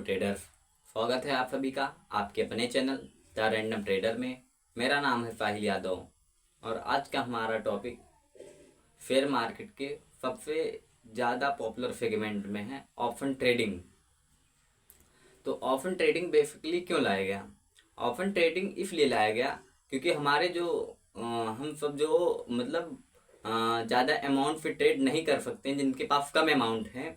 Traders. स्वागत है आप सभी का आपके अपने चैनल द रैंडम ट्रेडर में। मेरा नाम है साहिल यादव और आज का हमारा टॉपिक शेयर मार्केट के सबसे ज़्यादा पॉपुलर सेगमेंट में है ऑप्शन ट्रेडिंग। तो ऑप्शन ट्रेडिंग बेसिकली क्यों लाया गया? ऑप्शन ट्रेडिंग इसलिए लाया गया क्योंकि हमारे जो हम सब जो मतलब ज़्यादा अमाउंट पे ट्रेड नहीं कर सकते, जिनके पास कम अमाउंट है,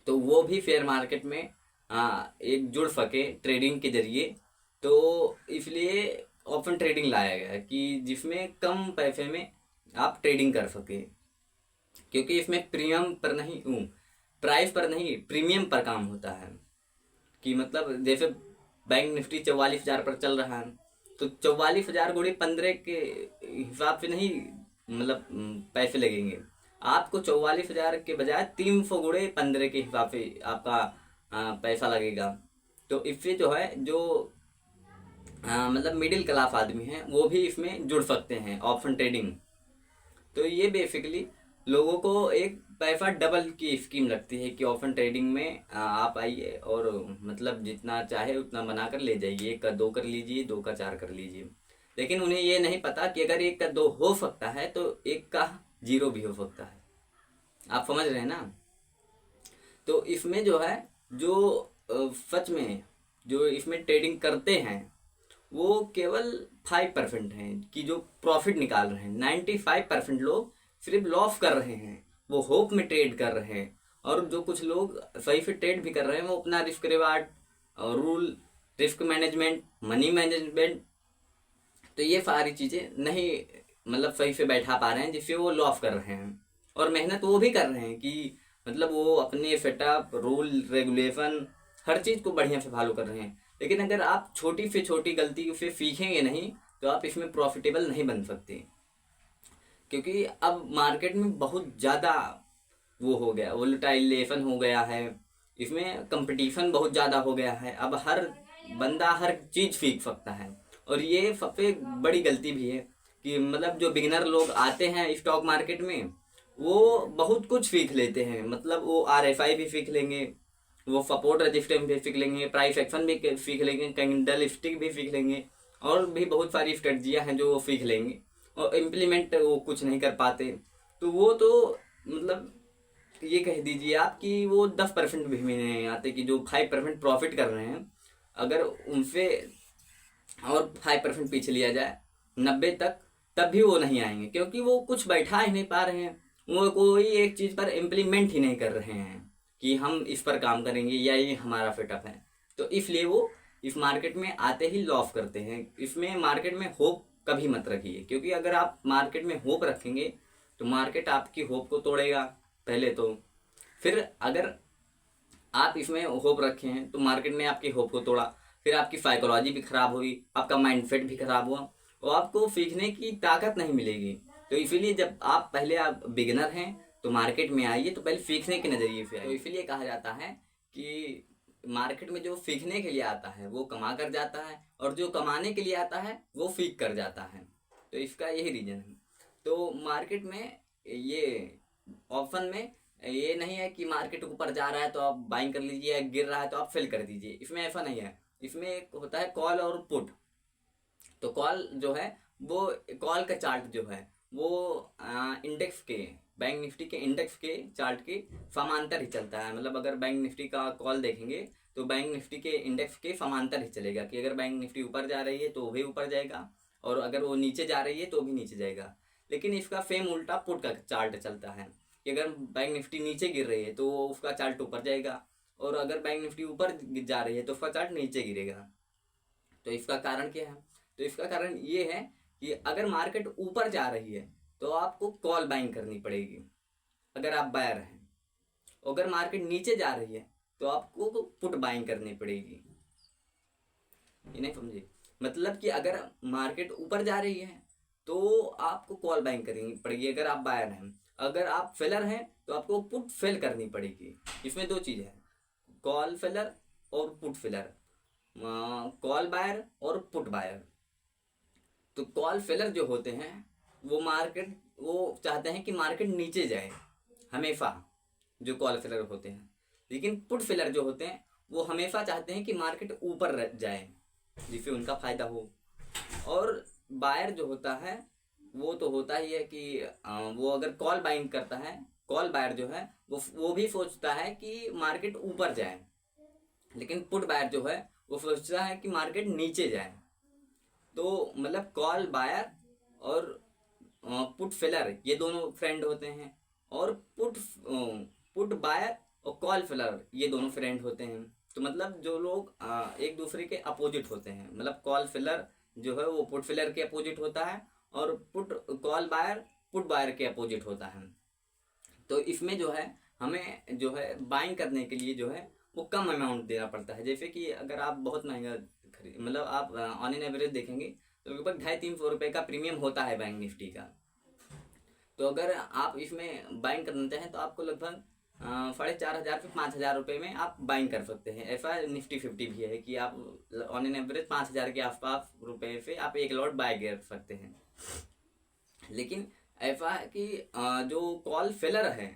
तो वो भी शेयर मार्केट में एक जुड़ सके ट्रेडिंग के जरिए। तो इसलिए ऑप्शन ट्रेडिंग लाया गया कि जिसमें कम पैसे में आप ट्रेडिंग कर सके, क्योंकि इसमें प्रीमियम पर नहीं प्राइस पर नहीं प्रीमियम पर काम होता है। कि मतलब जैसे बैंक निफ्टी 44,000 पर चल रहा है, तो 44,000 गुणे 15 के हिसाब से नहीं मतलब पैसे लगेंगे आपको। 44,000 के बजाय 300 गुणे 15 के हिसाब से आपका पैसा लगेगा। तो इससे जो है जो मतलब मिडिल क्लास आदमी हैं वो भी इसमें जुड़ सकते हैं ऑप्शन ट्रेडिंग। तो ये बेसिकली लोगों को एक पैसा डबल की स्कीम लगती है कि ऑप्शन ट्रेडिंग में आप आइए और मतलब जितना चाहे उतना बना कर ले जाइए। 1 का 2 कर लीजिए, 2 का 4 कर लीजिए। लेकिन उन्हें ये नहीं पता कि अगर 1 का 2 हो सकता है तो 1 का 0 भी हो सकता है। आप समझ रहे हैं ना? तो इसमें जो है जो सच में जो इसमें ट्रेडिंग करते हैं वो केवल 5% हैं कि जो प्रॉफिट निकाल रहे हैं। 95% लोग सिर्फ लॉस कर रहे हैं, वो होप में ट्रेड कर रहे हैं। और जो कुछ लोग सही से ट्रेड भी कर रहे हैं वो अपना risk reward rule, risk management, money management, तो ये सारी चीज़ें नहीं मतलब सही से बैठा पा रहे हैं, जिससे वो लॉस कर रहे हैं। और मेहनत वो भी कर रहे हैं कि मतलब वो अपने सेटअप, रूल, रेगुलेशन, हर चीज़ को बढ़िया से फॉलो कर रहे हैं। लेकिन अगर आप छोटी से छोटी गलती से सीखेंगे नहीं तो आप इसमें प्रॉफिटेबल नहीं बन सकते। क्योंकि अब मार्केट में बहुत ज़्यादा वो हो गया, वोलेटाइलेशन हो गया है, इसमें कंपटीशन बहुत ज़्यादा हो गया है। अब हर बंदा हर चीज़ सीख सकता है। और ये सबसे बड़ी गलती भी है कि मतलब जो बिगिनर लोग आते हैं स्टॉक मार्केट में वो बहुत कुछ सीख लेते हैं। मतलब वो RSI भी सीख लेंगे, वो सपोर्ट रेजिस्टेंस भी सीख लेंगे, प्राइस एक्शन भी सीख लेंगे, कैंडल स्टिक भी सीख लेंगे, और भी बहुत सारी स्ट्रेटजियाँ हैं जो वो सीख लेंगे, और इम्प्लीमेंट वो कुछ नहीं कर पाते। तो वो तो मतलब ये कह दीजिए आप कि वो 10% भी नहीं आते कि जो 5% प्रॉफिट कर रहे हैं, अगर उनसे और 5% पीछे लिया जाए 90 तक, तब भी वो नहीं आएंगे, क्योंकि वो कुछ बैठा ही नहीं पा रहे हैं। वो कोई एक चीज़ पर इम्प्लीमेंट ही नहीं कर रहे हैं कि हम इस पर काम करेंगे या ये हमारा सेटअप है। तो इसलिए वो इस मार्केट में आते ही लॉस करते हैं। इसमें मार्केट में होप कभी मत रखिए, क्योंकि अगर आप मार्केट में होप रखेंगे तो मार्केट आपकी होप को तोड़ेगा पहले तो। फिर अगर आप इसमें होप रखे हैं तो मार्केट ने आपकी होप को तोड़ा, फिर आपकी साइकोलॉजी भी खराब हुई, आपका माइंडसेट भी खराब हुआ, और आपको सीखने की ताकत नहीं मिलेगी। तो इसीलिए जब आप पहले आप बिगिनर हैं तो मार्केट में आइए तो पहले सीखने के नज़रिए से आइए। तो इसीलिए कहा जाता है कि मार्केट में जो सीखने के लिए आता है वो कमा कर जाता है, और जो कमाने के लिए आता है वो सीख कर जाता है। तो इसका यही रीजन है। तो मार्केट में ये ऑप्शन में ये नहीं है कि मार्केट ऊपर जा रहा है तो आप बाइंग कर लीजिए, गिर रहा है तो आप सेल कर दीजिए। इसमें ऐसा नहीं है। इसमें एक होता है कॉल और पुट। तो कॉल जो है वो कॉल का चार्ट जो है वो इंडेक्स के, बैंक निफ्टी के इंडेक्स के चार्ट के समांतर ही चलता है। मतलब अगर बैंक निफ्टी का कॉल देखेंगे तो बैंक निफ्टी के इंडेक्स के समांतर ही चलेगा, कि अगर बैंक निफ्टी ऊपर जा रही है तो वो भी ऊपर जाएगा, और अगर वो नीचे जा रही है तो भी नीचे जाएगा। लेकिन इसका सेम उल्टा पुट का चार्ट चलता है कि अगर बैंक निफ्टी नीचे गिर रही है तो उसका चार्ट ऊपर जाएगा, और अगर बैंक निफ्टी ऊपर जा रही है तो उसका चार्ट नीचे गिरेगा। तो इसका कारण क्या है? तो इसका कारण ये है कि अगर मार्केट ऊपर जा रही है तो आपको कॉल बाइंग करनी पड़ेगी अगर आप बायर हैं, अगर मार्केट नीचे जा रही है तो आपको पुट बाइंग करनी पड़ेगी। ये नहीं समझे? मतलब कि अगर मार्केट ऊपर जा रही है तो आपको कॉल बाइंग करनी पड़ेगी अगर आप बायर हैं। अगर आप सेलर हैं तो आपको पुट सेल करनी पड़ेगी। इसमें 2 चीज़ है, कॉल सेलर और पुट सेलर, कॉल बायर और पुट बायर। तो कॉल सेलर जो होते हैं वो चाहते हैं कि मार्केट नीचे जाए हमेशा, जो कॉल सेलर होते हैं। लेकिन पुट सेलर जो होते हैं वो हमेशा चाहते हैं कि मार्केट ऊपर जाए जिससे उनका फायदा हो। और बायर जो होता है वो तो होता ही है कि वो अगर कॉल बाइंग करता है, कॉल बायर जो है वो भी सोचता है कि मार्केट ऊपर जाए, लेकिन पुट बायर जो है वो सोचता है कि मार्केट नीचे जाए। तो मतलब कॉल बायर और पुट फिलर ये दोनों फ्रेंड होते हैं, और पुट बायर और कॉल फिलर ये दोनों फ्रेंड होते हैं। तो मतलब जो लोग एक दूसरे के अपोजिट होते हैं, मतलब कॉल फिलर जो है वो पुट फिलर के अपोजिट होता है, और put call buyer put buyer के अपोजिट होता है। तो इसमें जो है हमें जो है बाइंग करने के लिए जो है वो कम अमाउंट देना पड़ता है। जैसे कि अगर आप बहुत महंगा मतलब आप ऑन एन एवरेज देखेंगे तो लगभग 250-300 रुपये का प्रीमियम होता है बैंक निफ्टी का। तो अगर आप इसमें बाइंग करना चाहें तो आपको लगभग 4,500 से 5,000 रुपये में आप बाइंग कर सकते हैं। ऐसा निफ्टी 50 भी है कि आप ऑन एन एवरेज 5,000 के आसपास रुपए से आप एक लॉट बाय कर सकते हैं। लेकिन ऐसा है कि जो कॉल फिलर है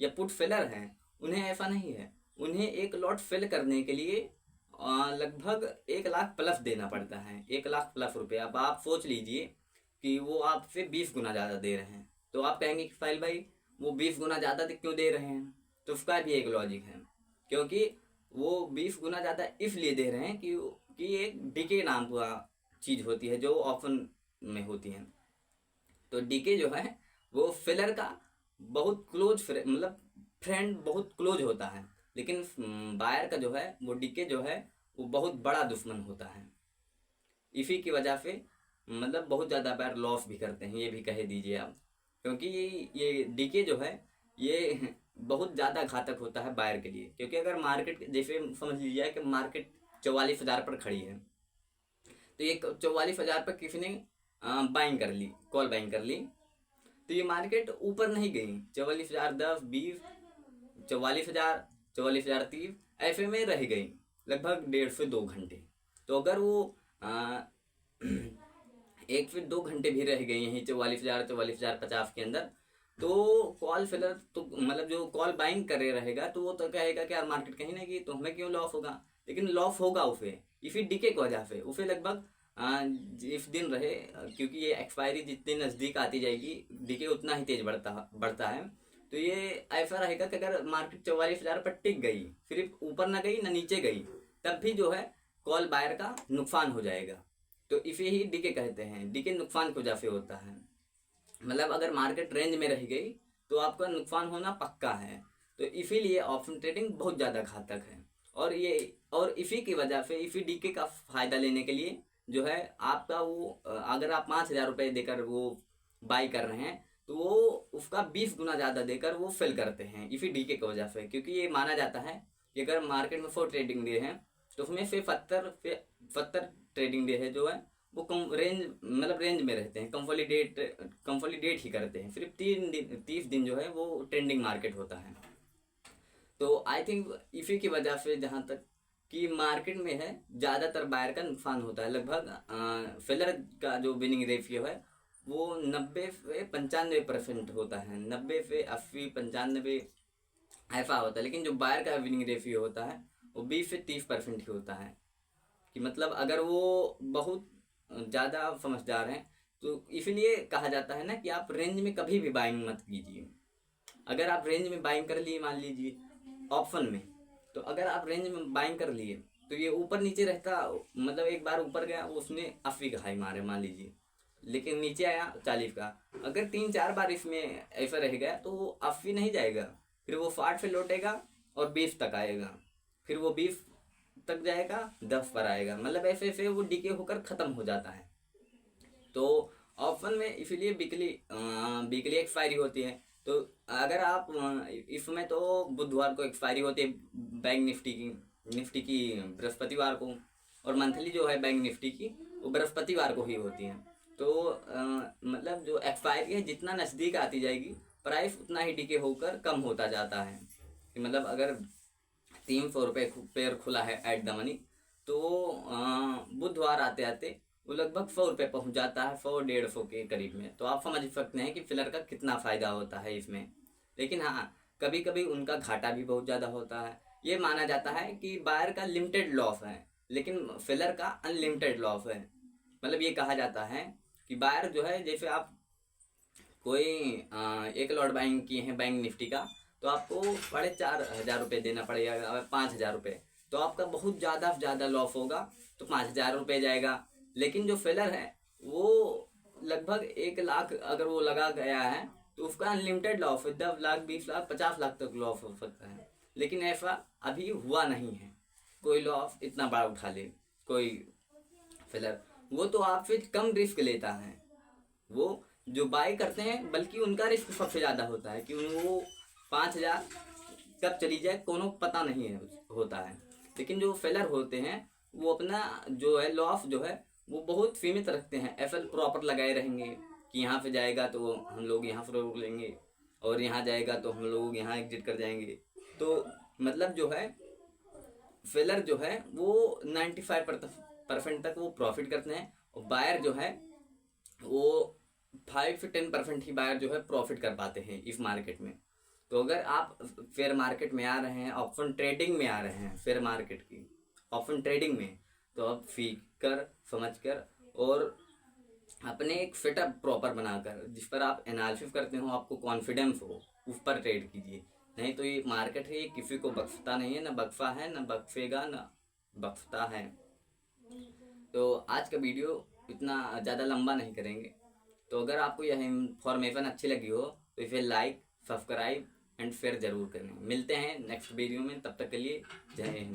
या पुट फिलर है उन्हें ऐसा नहीं है। उन्हें एक लॉट फिल करने के लिए लगभग 1,00,000 प्लस देना पड़ता है, 1,00,000 प्लस रुपये। अब आप सोच लीजिए कि वो आपसे 20 गुना ज़्यादा दे रहे हैं, तो आप कहेंगे कि साहिल भाई वो 20 गुना ज़्यादा क्यों दे रहे हैं? तो उसका भी एक लॉजिक है, क्योंकि वो 20 गुना ज़्यादा इसलिए दे रहे हैं कि एक डीके नाम का चीज़ होती है जो ऑप्शन में होती है। तो डीके जो है वो फिलर का बहुत क्लोज मतलब फ्रेंड बहुत क्लोज होता है, लेकिन बायर का जो है वो डीके जो है वो बहुत बड़ा दुश्मन होता है। इसी की वजह से मतलब बहुत ज़्यादा बार लॉस भी करते हैं, ये भी कह दीजिए आप, क्योंकि ये डीके जो है ये बहुत ज़्यादा घातक होता है बायर के लिए। क्योंकि अगर मार्केट जैसे समझ लीजिए कि मार्केट 44,000 पर खड़ी है, तो ये 44,000 पर किसी ने बाइंग कर ली, कॉल बाइंग कर ली, तो ये मार्केट ऊपर नहीं गई। 44,000 10 20 44,000 44,000 30 ऐसे में रह गई लगभग 1.5 से 2 घंटे। तो अगर वो 1 से 2 घंटे भी रह गई यहीं 44,000 44,050 के अंदर, तो कॉल फिलर तो मतलब जो कॉल बाइंग करे रहेगा तो वो तो कहेगा कि यार मार्केट कहीं ना गई तो हमें क्यों लॉस होगा। लेकिन लॉस होगा उसे इसी डीके की वजह से। उसे लगभग इस दिन रहे, क्योंकि ये एक्सपायरी जितनी नज़दीक आती जाएगी डीके उतना ही तेज बढ़ता है। तो ये ऐसा रहेगा कि अगर मार्केट 44,000 पर टिक गई, सिर्फ ऊपर ना गई ना नीचे गई, तब भी जो है कॉल बायर का नुकसान हो जाएगा। तो इसे ही डीके कहते हैं। डीके नुकसान की वजह से होता है, मतलब अगर मार्केट रेंज में रह गई तो आपका नुकसान होना पक्का है। तो इसीलिए ऑप्शन ट्रेडिंग बहुत ज़्यादा घातक है। और इसी की वजह से इसी डीके का फायदा लेने के लिए जो है आपका वो अगर आप 5,000 रुपये देकर वो बाई कर रहे हैं तो वो उसका 20 गुना ज़्यादा देकर वो फिल करते हैं इसी डीके की वजह से। क्योंकि ये माना जाता है कि अगर मार्केट में 4 ट्रेडिंग डे हैं तो उसमें से 70 ट्रेडिंग डे है जो है वो कम रेंज मतलब रेंज में रहते हैं, कंसोलिडेट ही करते हैं। सिर्फ 30 दिन जो है वो ट्रेंडिंग मार्केट होता है। तो आई थिंक इसी की वजह से जहाँ तक कि मार्केट में है ज़्यादातर बायर का नुकसान होता है। लगभग फिलर का जो विनिंग रेशियो है वो 90 से 95% होता है, 90 से 80 95 ऐसा होता है। लेकिन जो बायर का विनिंग रेशियो होता है वो 20 से 30% ही होता है। कि मतलब अगर वो बहुत ज़्यादा समझदार हैं तो इसलिए कहा जाता है ना कि आप रेंज में कभी भी बाइंग मत कीजिए। अगर आप रेंज में बाइंग कर लिए मान लीजिए ऑप्शन में, तो अगर आप रेंज में बाइंग कर लिए तो ये ऊपर नीचे रहता, मतलब एक बार ऊपर गया उसने 80 का हाई मारे मान लीजिए, लेकिन नीचे आया 40 का। अगर 3-4 बार इसमें ऐसा रह गया तो वो 80 नहीं जाएगा, फिर वो 60 पे लौटेगा और 20 तक आएगा, फिर वो 20 तक जाएगा 10 पर आएगा, मतलब ऐसे ऐसे वो डीके होकर ख़त्म हो जाता है। तो ऑप्शन में इसीलिए वीकली एक्सपायरी होती है। तो अगर आप इसमें तो बुधवार को एक्सपायरी होती है बैंक निफ्टी की बृहस्पतिवार को, और मंथली जो है बैंक निफ्टी की वो बृहस्पतिवार को ही होती है। तो मतलब जो एक्सपायरी है जितना नज़दीक आती जाएगी प्राइस उतना ही डीके होकर कम होता जाता है। मतलब अगर 300 रुपये पेयर खुला है एट द मनी, तो बुधवार आते आते वो लगभग 100 रुपये पहुँच जाता है, 100-150 के करीब में। तो आप समझ सकते हैं कि फिलर का कितना फ़ायदा होता है इसमें। लेकिन हाँ, कभी कभी उनका घाटा भी बहुत ज़्यादा होता है, ये माना जाता है कि बायर का लिमिटेड लॉस है, लेकिन सेलर का अनलिमिटेड लॉस है। मतलब ये कहा जाता है कि बायर जो है, जैसे आप कोई एक लॉट बाइंग किए हैं बैंक निफ्टी का, तो आपको 4,500 देना पड़ेगा, 5,000 रुपये, तो आपका बहुत ज़्यादा से ज़्यादा लॉस होगा, तो 5,000 रुपये जाएगा। लेकिन जो सेलर है वो लगभग 1 लाख अगर वो लगा गया है तो उसका अनलिमिटेड लॉस है, 10 लाख, 20 लाख, 50 लाख तक लॉस हो सकता है। लेकिन ऐसा अभी हुआ नहीं है, कोई लॉस इतना बड़ा उठा ले कोई सेलर। वो तो आपसे कम रिस्क लेता है। वो जो बाय करते हैं, बल्कि उनका रिस्क सबसे ज़्यादा होता है कि वो 5,000 कब चली जाए कोनो पता नहीं है होता है। लेकिन जो सेलर होते हैं वो अपना जो है लॉस जो है वो बहुत सीमित रखते हैं। एफएल प्रॉपर लगाए रहेंगे कि यहाँ पे जाएगा तो हम लोग यहाँ से रोक लेंगे, और यहाँ जाएगा तो हम लोग यहाँ एग्जिट कर जाएंगे। तो मतलब जो है सेलर जो है वो 95% तक वो प्रॉफिट करते हैं, और बायर जो है वो 5 से 10% ही बायर जो है प्रॉफिट कर पाते हैं इस मार्केट में। तो अगर आप फेयर मार्केट में आ रहे हैं, ऑप्शन ट्रेडिंग में आ रहे हैं, फेयर मार्केट की ऑप्शन ट्रेडिंग में, तो आप सीख कर, समझ कर, और अपने एक सेटअप प्रॉपर बनाकर, जिस पर आप एनालिसिस करते हो, आपको कॉन्फिडेंस हो, उस पर ट्रेड कीजिए। नहीं तो ये मार्केट है, ये किसी को बख्शता नहीं है, ना बख्शा है, ना बख्शेगा, ना बख्शता है। तो आज का वीडियो इतना ज़्यादा लंबा नहीं करेंगे। तो अगर आपको यह इंफॉर्मेशन अच्छी लगी हो तो इसे लाइक, सब्सक्राइब एंड शेयर जरूर करें। मिलते हैं नेक्स्ट वीडियो में, तब तक के लिए जय हिंद।